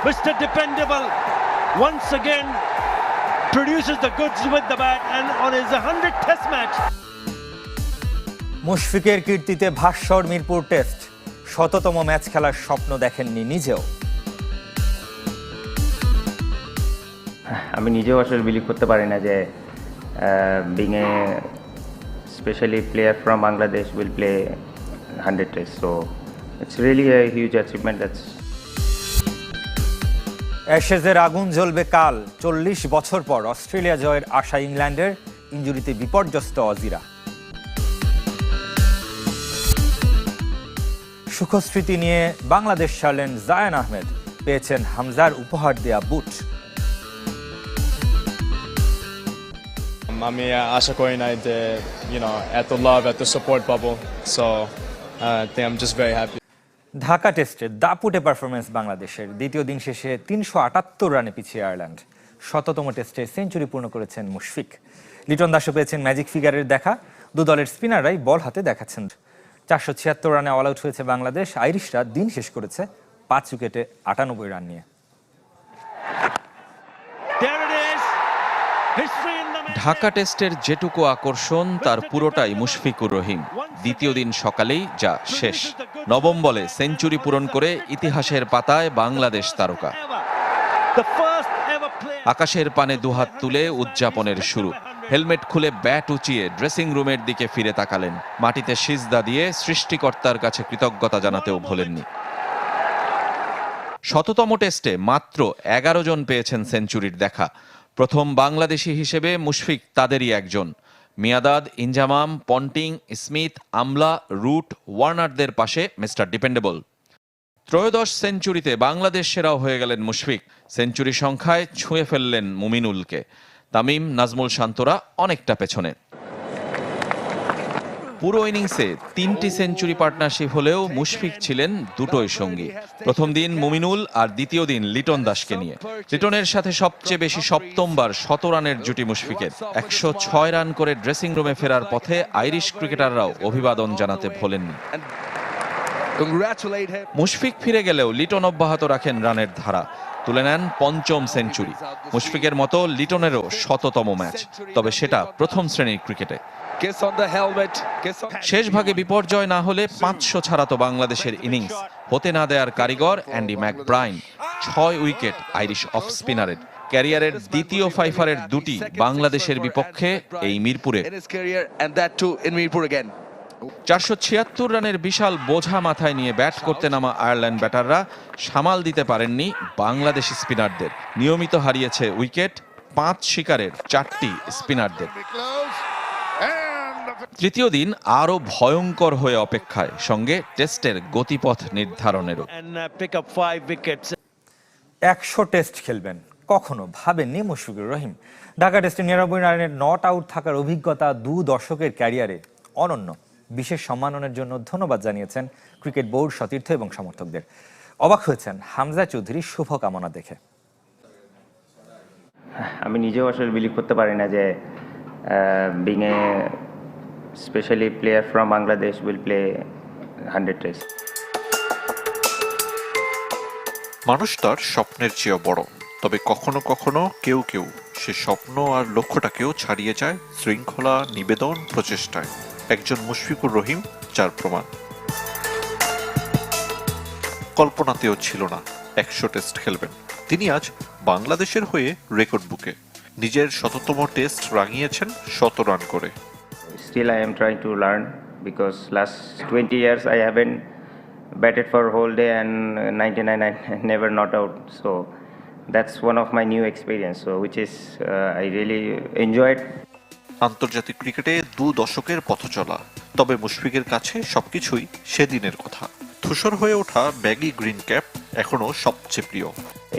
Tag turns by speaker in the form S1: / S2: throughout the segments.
S1: Mr. Dependable once again produces the goods with the bat and on his 100th test match.
S2: মুশফিকের কীর্তিতে Bhaswar Mirpur test, শততম match খেলার স্বপ্ন দেখেননি নিজেও।
S3: আমি নিজেও আসলে বিলিভ করতে পারি না যে being a specially player from Bangladesh will play 100 test, so it's really a huge achievement.
S2: অ্যাশেজের আগুন জ্বলবে কাল, 40 বছর পর অস্ট্রেলিয়া জয়ের আশা ইংল্যান্ডের, ইনজুরিতে বিপর্যস্ত অজিরা। সুখস্মৃতি নিয়ে বাংলাদেশ ছাড়লেন জায়ান আহমেদ, পেয়েছেন হামজার উপহার দেয়া বুট।
S4: আমি আশা করি নাই যে এত লাভ, এত সাপোর্ট পাবো, so I am just very happy.
S2: Dhaka টেস্টে দাপুটে পারফরমেন্স বাংলাদেশের, দ্বিতীয় দিন শেষে 378 রানে পিছিয়ে আয়ারল্যান্ড। শততম টেস্টে সেঞ্চুরি পূর্ণ করেছেন মুশফিক। লিটন দাসও পেয়েছেন ম্যাজিক ফিগারের দেখা, দু দলের স্পিনাররাই বল হাতে দেখাচ্ছেন। 476 রানে অল আউট হয়েছে বাংলাদেশ। আইরিশরা দিন শেষ করেছে 5 উইকেটে 98 রান নিয়ে।
S5: ঢাকা টেস্টের যেটুকু আকর্ষণ তার পুরোটাই মুশফিকুর রহিম। দ্বিতীয় দিন সকালেই যা শেষ, নবম বলে সেঞ্চুরি পূরণ করে ইতিহাসের পাতায় বাংলাদেশ তারকা। আকাশের পানে দুহাত তুলে উদযাপনের শুরু। হেলমেট খুলে ব্যাট উঁচিয়ে ড্রেসিং রুমের দিকে ফিরে তাকালেন। মাটিতে সিজদা দিয়ে সৃষ্টিকর্তার কাছে কৃতজ্ঞতা জানাতেও ভোলেননি। শততম টেস্টে মাত্র 11 জন পেয়েছেন সেঞ্চুরির দেখা। প্রথম বাংলাদেশি হিসেবে মুশফিক তাদেরই একজন। মিয়াদাদ, ইনজামাম, পন্টিং, স্মিথ, আমলা, রুট, ওয়ার্নারদের পাশে মিস্টার ডিপেন্ডেবল। ত্রয়োদশ সেঞ্চুরিতে বাংলাদেশ সেরাও হয়ে গেলেন মুশফিক। সেঞ্চুরি সংখ্যায় ছুঁয়ে ফেললেন মুমিনুলকে। তামিম, নাজমুল শান্তরা অনেকটা পেছনে। পুরো ইনিংসে 3টি সেঞ্চুরি পার্টনারশিপ হলেও মুশফিক ছিলেন দুটোই সঙ্গী। প্রথম দিন মুমিনুল আর দ্বিতীয় দিন লিটন দাসকে নিয়ে। লিটনের সাথে সবচেয়ে বেশি সপ্তমবার 100 রানের জুটি মুশফিকের। 106 রান করে ড্রেসিং রুমে ফেরার পথে আইরিশ ক্রিকেটাররাও অভিবাদন জানাতে ভোলেননি। মুশফিক ফিরে গেলেও লিটন অব্যাহত রাখেন রানের ধারা, তুলে নেন 5ম সেঞ্চুরি। মুশফিকের মতো লিটনেরও শততম ম্যাচ, তবে সেটা প্রথম শ্রেণীর ক্রিকেটে। শেষ ভাগে বিপর্যয় না হলে 500 ছাড়াতো বাংলাদেশের ইনিংস। হতে না দেয়ার কারিগর Andy McBrine. 6 wicket Irish off স্পিনারের। ক্যারিয়ারের দ্বিতীয় ফাইফারের দুটি বাংলাদেশের বিপক্ষে এই মিরপুরে। 476 রানের বিশাল বোঝা মাথায় নিয়ে ব্যাট করতে নামা আয়ারল্যান্ড ব্যাটাররা সামাল দিতে পারেননি বাংলাদেশি স্পিনারদের। নিয়মিত হারিয়েছে উইকেট 5 শিকারের 4টি স্পিনারদের। তৃতীয় দিন আরো ভয়ঙ্কর হয়ে অপেক্ষায়, সঙ্গে টেস্টের গতিপথ নির্ধারণেরও।
S2: 100 টেস্ট খেলবেন, কখনো ভাবেননি মুশফিকুর রহিম। ঢাকা টেস্টে 99 রানের নট আউট থাকার অভিজ্ঞতা 2 দশকের ক্যারিয়ারে অনন্য। বিশেষ সম্মাননের জন্য ধন্যবাদ জানিয়েছেন ক্রিকেট বোর্ড, সতীর্থ এবং সমর্থকদের। অবাক হয়েছেন হামজা চৌধুরীর শুভকামনা দেখে।
S3: আমি নিজেও আসলে বিলিভ করতে পারি না যে being a specially player from Bangladesh will play 100 test.
S6: মানুষ তার স্বপ্নের চেয়েও বড়, তবে কখনো কখনো কেউ কেউ সে স্বপ্ন আর লক্ষ্যটাকেও ছাড়িয়ে যায় শৃঙ্খলা, নিবেদন, প্রচেষ্টায়। একজন মুশফিকুর রহিম যার প্রমাণ। কল্পনাতেও ছিল না 100 টেস্ট খেলবেন। তিনি আজ বাংলাদেশের হয়ে রেকর্ড বুকে নিজের শততম টেস্ট রাঙিয়েছেন 100 রান করে।
S3: Still I am trying to learn because last 20 years I haven't batted for a whole day and 99 I never not out, so that's one of my new experience, so which is I really enjoyed.
S6: আন্তর্জাতিক ক্রিকেটে 2 দশকের পথ চলা, তবে মুশফিকের কাছে সবকিছুই সেদিনের কথা। ধূসর হয়ে ওঠা ব্যাগি গ্রিন ক্যাপ এখনো সবচেয়ে প্রিয়।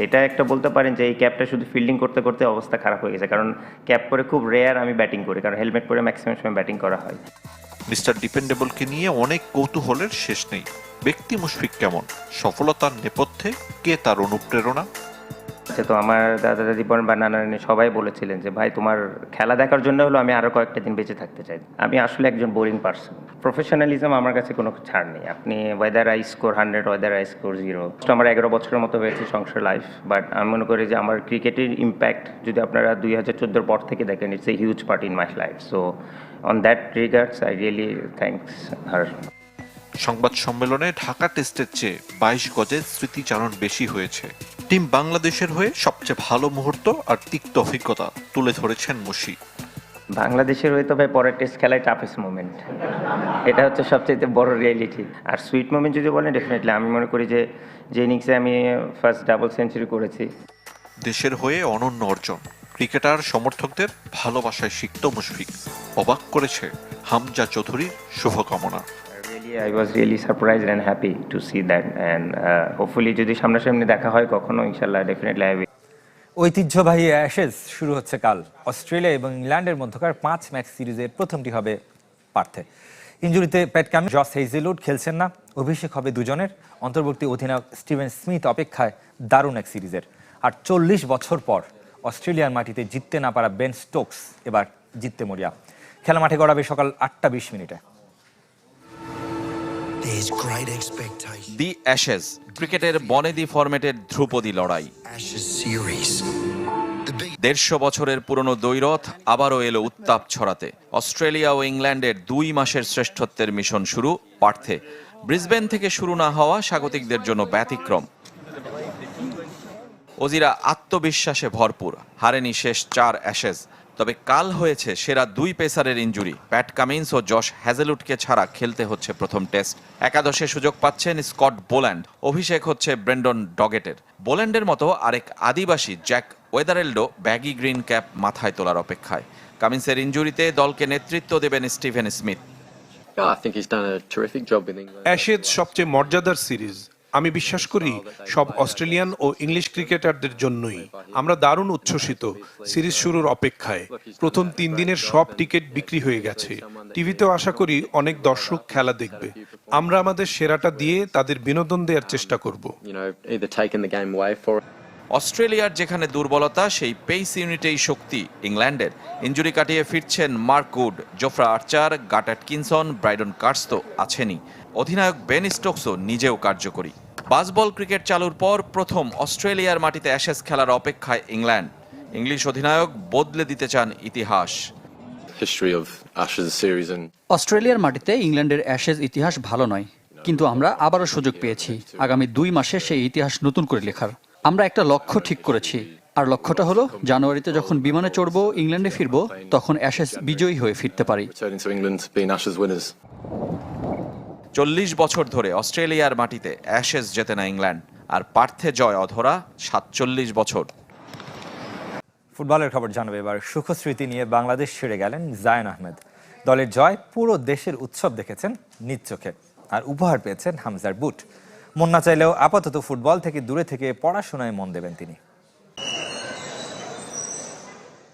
S3: এটা একটা বলতে পারেন যে এই ক্যাপটা শুধু ফিল্ডিং করতে করতে অবস্থা খারাপ হয়ে গেছে, কারণ ক্যাপ পরে খুব রেয়ার আমি ব্যাটিং করি, কারণ হেলমেট পরে ম্যাক্সিমাম সময় ব্যাটিং করা হয়।
S6: মিস্টার ডিপেন্ডেবলকে নিয়ে অনেক কৌতূহলের শেষ নেই। ব্যক্তি মুশফিক কেমন, সফলতার নেপথ্যে কে তার অনুপ্রেরণা?
S3: আছে, তো আমার দাদা দাদি বোন বা নানা নানি সবাই বলেছিলেন যে ভাই তোমার খেলা দেখার জন্য হলো আমি আরো কয়েকটা দিন বেঁচে থাকতে চাই। আমি আসলে একজন বোরিং পার্সন। প্রফেশনালিজম আমার কাছে কোনো ছাড় নেই। আপনি weather I score 100, weather I score 0। আমার 11 বছরের মতো হয়েছে সংসার লাইফ, বাট আমি মনে করি যে আমার ক্রিকেটের ইম্প্যাক্ট যদি আপনারা 2014 পর থেকে দেখেন, it's a huge part in my life. So on that regards I really thanks her.
S6: সংবাদ সম্মেলনে ঢাকা টেস্টের চেয়ে 22 গজের স্মৃতিচারণ বেশি হয়েছে। টিম বাংলাদেশের হয়ে সবচেয়ে ভালো মুহূর্ত আর তিক্ত অভিজ্ঞতা তুলে ধরেছেন মুশি।
S3: বাংলাদেশের হয়ে তো ভাই পরের টেস্ট খেলায় টাফেস্ট মোমেন্ট, এটা হচ্ছে সবচেয়ে বড় রিয়েলিটি। আর সুইট মোমেন্ট যদি বলেন, ডেফিনেটলি আমি মনে করি যে ইনিংসে আমি ফার্স্ট ডাবল সেঞ্চুরি করেছি।
S6: দেশের হয়ে অনন্য অর্জন, ক্রিকেটার সমর্থকদের ভালোবাসায় সিক্ত মুশফিক। অবাক করেছে হামজা চৌধুরীর শুভকামনা।
S3: I was really surprised and happy to see that, and hopefully যদি সামনাসামনি দেখা হয় কখনো, ইনশাআল্লাহ ডেফিনেটলি I will.
S2: ঐতিহ্যবাহী অ্যাশেজ শুরু হচ্ছে কাল। অস্ট্রেলিয়া এবং ইংল্যান্ডের মধ্যকার 5 ম্যাচ সিরিজের প্রথমটি হবে পার্থে। ইনজুরিতে প্যাট কামিন্স, জস হেজেলউড খেলছেন না। অভিষেক হবে দুজনের। অন্তর্বর্তী অধিনায়ক স্টিভেন স্মিথ অপেক্ষায় দারুণ এক সিরিজের। আর 40 বছর পর অস্ট্রেলিয়ার মাটিতে জিততে না পারা বেন স্টোকস এবার জিততে মরিয়া। খেলা মাঠে গড়াবে সকাল 8:20।
S5: দি অ্যাশেজ, ক্রিকেটের বনেদি ফরম্যাটের ধ্রুপদী লড়াই। 150 বছরের পুরনো দ্বৈরথ আবারও এলো উত্তাপ ছড়াতে। অস্ট্রেলিয়া ও ইংল্যান্ডের 2 মাসের শ্রেষ্ঠত্বের মিশন শুরু পার্থে। ব্রিসবেন থেকে শুরু না হওয়া স্বাগতিকদের জন্য ব্যতিক্রম। অজিরা আত্মবিশ্বাসে ভরপুর, হারেনি শেষ 4 অ্যাশেজ। তবে কাল হয়েছে সেরা 2 পেসারের ইনজুরি। প্যাট কামিন্স ও জশ হ্যাজেলউডকে ছাড়া খেলতে হচ্ছে প্রথম টেস্ট। একাদশে সুযোগ পাচ্ছেন স্কট বোল্যান্ড, অভিষেক হচ্ছে ব্রেন্ডন ডগেটের। বোল্যান্ডের মতো আরেক আদিবাসী জ্যাক ওয়েদারেল্ডো ব্যাগি গ্রিন ক্যাপ মাথায় তোলার অপেক্ষায়। কামিন্সের ইনজুরিতে দলকে নেতৃত্ব দেবেন স্টিভেন স্মিথ।
S7: অ্যাশেজ সবচেয়ে মর্যাদার সিরিজ। আমি বিশ্বাস করি সব অস্ট্রেলিয়ান ও ইংলিশ ক্রিকেটারদের জন্যই। আমরা দারুণ উচ্ছ্বসিত সিরিজ শুরুর অপেক্ষায়। প্রথম 3 দিনের সব টিকিট বিক্রি হয়ে গেছে। টিভিতেও আশা করি অনেক দর্শক খেলা দেখবে। আমরা আমাদের সেরাটা দিয়ে তাদের বিনোদন দেওয়ার চেষ্টা করব।
S5: অস্ট্রেলিয়ার যেখানে দুর্বলতা, সেই পেস ইউনিটেই শক্তি ইংল্যান্ডের। ইনজুরি কাটিয়ে ফিরছেন মার্ক উড, জোফ্রা আর্চার, গাট অ্যাটকিনসন, ব্রাইডন কার্স তো আছেনই। অধিনায়ক বেন স্টোকসও নিজেও কার্যকরী। বাসবল ক্রিকেট চালুর পর প্রথম অস্ট্রেলিয়ার মাটিতে অ্যাশেজ খেলার অপেক্ষায় ইংল্যান্ড। ইংলিশ অধিনায়ক বদলে দিতে চান ইতিহাস।
S8: অস্ট্রেলিয়ার মাটিতে ইংল্যান্ডের অ্যাশেজ ইতিহাস ভালো নয়, কিন্তু আমরা আবারও সুযোগ পেয়েছি আগামী 2 মাসে সেই ইতিহাস নতুন করে লেখার। আমরা একটা লক্ষ্য ঠিক করেছি, আর লক্ষ্যটা হলো জানুয়ারিতে যখন বিমানে চড়বো, ইংল্যান্ডে ফিরবো, তখন অ্যাশেজ বিজয়ী হয়ে ফিরতে পারি।
S5: 40 বছর ধরে অস্ট্রেলিয়ার মাটিতে অ্যাশেজ জেতে না ইংল্যান্ড, আর পার্থে জয় অধরা 47 বছর।
S2: ফুটবলের খবর জানাবে এবার। সুখস্মৃতি নিয়ে বাংলাদেশ ছেড়ে গেলেন জায়ান আহমেদ। দলের জয়, পুরো দেশের উৎসব দেখেছেন নিজ চোখে, আর উপহার পেয়েছেন হামজার বুট। মন না চাইলেও আপাতত ফুটবল থেকে দূরে থেকে পড়াশোনায় মন দেবেন তিনি।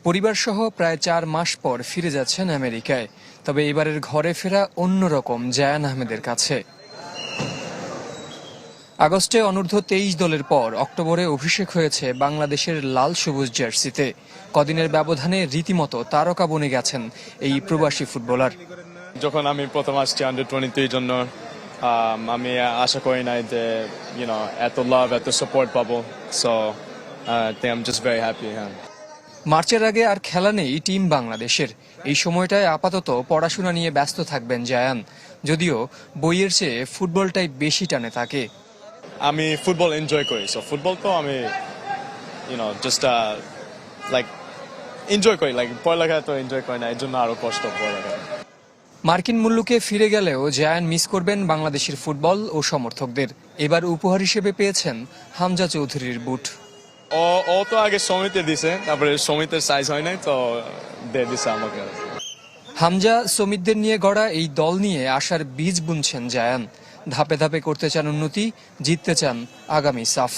S9: পরিবারসহ প্রায় 4 মাস পর ফিরে যাচ্ছেন আমেরিকায়। তবে এবারের ঘরে ফেরা অন্যরকম জায়ান আহমেদের কাছে। আগস্টে অনূর্ধ্ব 23 দলের পর অক্টোবরে অভিষেক হয়েছে বাংলাদেশের লাল সবুজ জার্সিতে। কদিনের ব্যবধানে রীতিমতো তারকা বনে গেছেন এই প্রবাসী ফুটবলার।
S4: যখন আমি প্রথম আসছি আন্ডার-23 জন্য, আমি আশা করি নাই যে এত লাভ, এত সাপোর্ট পাবো। So I am just very happy.
S9: মার্চের আগে আর খেলা নেই টিম বাংলাদেশের। এই সময়টায় আপাতত পড়াশোনা নিয়ে ব্যস্ত থাকবেন জায়ান, যদিও বইয়ের চেয়ে ফুটবলটাই বেশি টানে তাকে।
S4: আমি ফুটবল এনজয় করি, সো ফুটবল তো আমি জাস্ট লাইক এনজয় করি, লাইক পড়ালেখা তো এনজয় করি না, এর জন্য আরো কষ্ট পড়ালেখা।
S9: মার্কিন মুল্লুকে ফিরে গেলেও জায়ান মিস করবেন বাংলাদেশের ফুটবল ও সমর্থকদের। এবার উপহার হিসেবে পেয়েছেন হামজা চৌধুরীর বুট।
S4: ও তো আগে সমিতে দিছে, তারপরে সমিতের সাইজ হয় নাই, তো দিয়ে দিছে আমাকে।
S9: হামজা, সমিতদের নিয়ে গড়া এই দল নিয়ে আশার বীজ বুনছেন জায়ান। ধাপে ধাপে করতে চান উন্নতি, জিততে চান আগামী সাফ।